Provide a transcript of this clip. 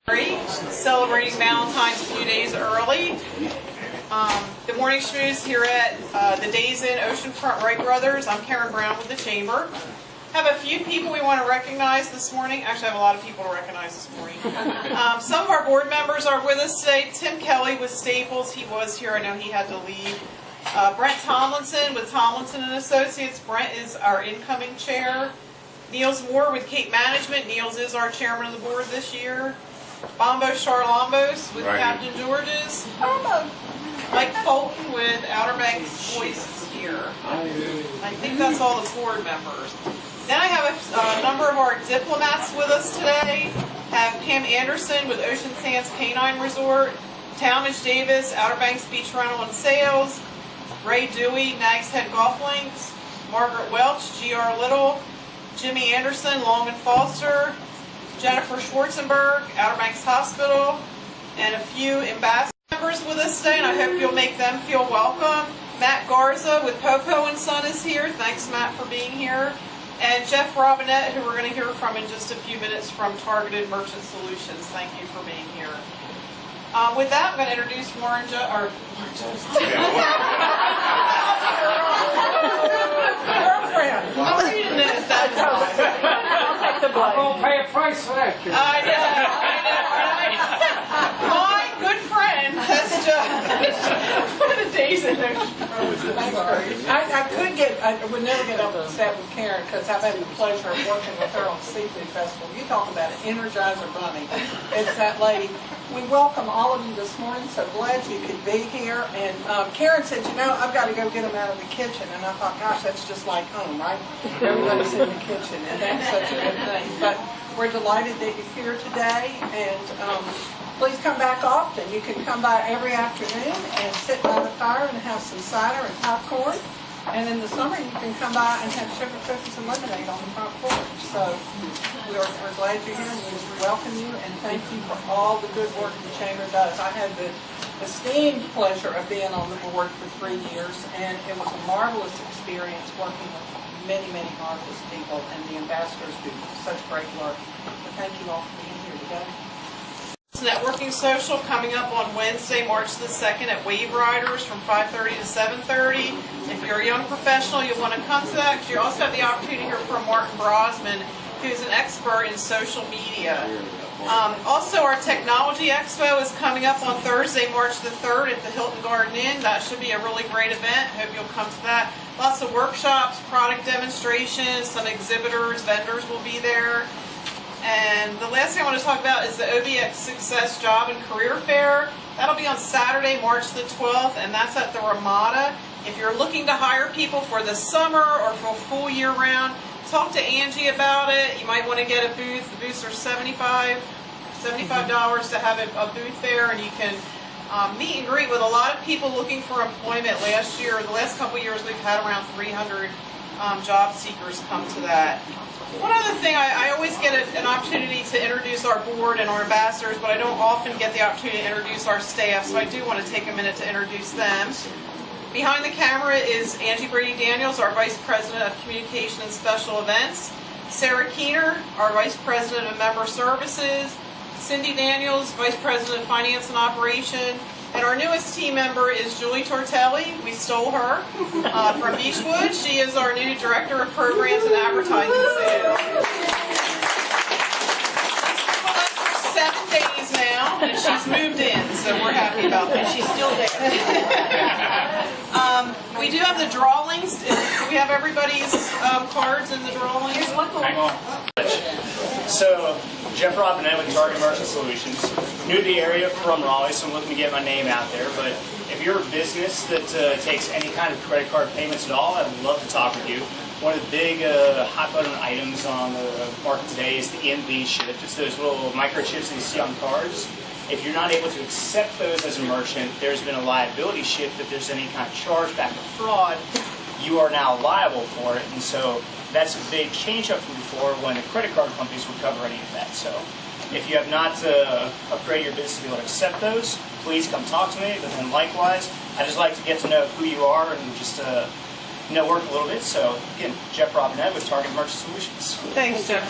Celebrating Valentine's a few days early. Good morning, Schmooze, here at the Days Inn Oceanfront Wright Brothers. I'm Karen Brown with the Chamber. Have a few people we want to recognize this morning. Actually, I have a lot of people to recognize this morning. Some of our board members are with us today. Tim Kelly with Staples. He was here. I know he had to leave. Brent Tomlinson with Tomlinson and Associates. Brent is our incoming chair. Niels Moore with Cape Management. Niels is our chairman of the board this year. Bombo Charlambos with Captain George's. Mike Fulton with Outer Banks Voice here. I think that's all the board members. Then I have a number of our diplomats with us today. Have Pam Anderson with Ocean Sands Canine Resort, Talmadge Davis, Outer Banks Beach Rental and Sales, Ray Dewey, Nags Head Golf Links, Margaret Welch, G.R. Little, Jimmy Anderson, Long and Foster, Jennifer Schwarzenberg, Outer Banks Hospital, and a few ambassador members with us today, and I hope you'll make them feel welcome. Matt Garza with Popo and Son is here. Thanks, Matt, for being here. And Jeff Robinette, who we're going to hear from in just a few minutes from Targeted Merchant Solutions. Thank you for being here. With that, I'm going to introduce Warren girlfriend. I'm reading this. That's all. I'll take the blame. I'm going to pay a price for that. I know. My good friend has just one of the days in there. I would never get upset with Karen because I've had the pleasure of working with her on Seafood Festival. You talk about an Energizer Bunny. It's that lady. We welcome all of you this morning. So glad you could be here. And Karen said, you know, I've got to go get them out of the kitchen. And I thought, gosh, that's just like home, right? Everybody's in the kitchen, and that's such a good thing. But we're delighted that you're here today. And please come back often. You can come by every afternoon and sit by the fire and have some cider and popcorn. And in the summer, you can come by and have sugar cookies and lemonade on the front porch. So we're glad you're here, and we welcome you, and thank you for all the good work the Chamber does. I had the esteemed pleasure of being on the board for 3 years, and it was a marvelous experience working with many, many marvelous people, and the ambassadors do such great work. So thank you all for being here today. Networking Social coming up on Wednesday, March the 2nd at Wave Riders from 5:30 to 7:30. If you're a young professional, you'll want to come to that because you also have the opportunity to hear from Martin Brosman, who's an expert in social media. Also, our Technology Expo is coming up on Thursday, March the 3rd at the Hilton Garden Inn. That should be a really great event. Hope you'll come to that. Lots of workshops, product demonstrations, some exhibitors, vendors will be there. And the last thing I want to talk about is the OBX Success Job and Career Fair. That'll be on Saturday, March the 12th, and that's at the Ramada. If you're looking to hire people for the summer or for full year round, talk to Angie about it. You might want to get a booth. The booths are $75 to have a booth there, and you can meet and greet with a lot of people looking for employment. Last year, the last couple of years, we've had around 300 job seekers come to that. One other thing, I always get an opportunity to introduce our board and our ambassadors, but I don't often get the opportunity to introduce our staff, so I do want to take a minute to introduce them. Behind the camera is Angie Brady-Daniels, our Vice President of Communication and Special Events. Sarah Keener, our Vice President of Member Services. Cindy Daniels, Vice President of Finance and Operation. And our newest team member is Julie Tortelli. We stole her from Beechwood. She is our new Director of Programs and Advertising Sales. She's with us for 7 days now, and she's moved in, so we're happy about that. She's still there. We do have the drawings. Do we have everybody's cards in the drawings? Hang on. So, Jeff Robinette with Targeted Merchant Solutions. New to the area from Raleigh, so I'm looking to get my name out there. But if you're a business that takes any kind of credit card payments at all, I'd love to talk with you. One of the big hot button items on the market today is the EMV chip. It's those little microchips that you see on cards. If you're not able to accept those as a merchant, there's been a liability shift. If there's any kind of chargeback or fraud, you are now liable for it. And so that's a big change up from before when the credit card companies would cover any of that. So if you have not upgraded your business to be able to accept those, please come talk to me. But then likewise, I just like to get to know who you are and just work a little bit. So again, Jeff Robinette with Targeted Merchant Solutions. Thanks, Jeff.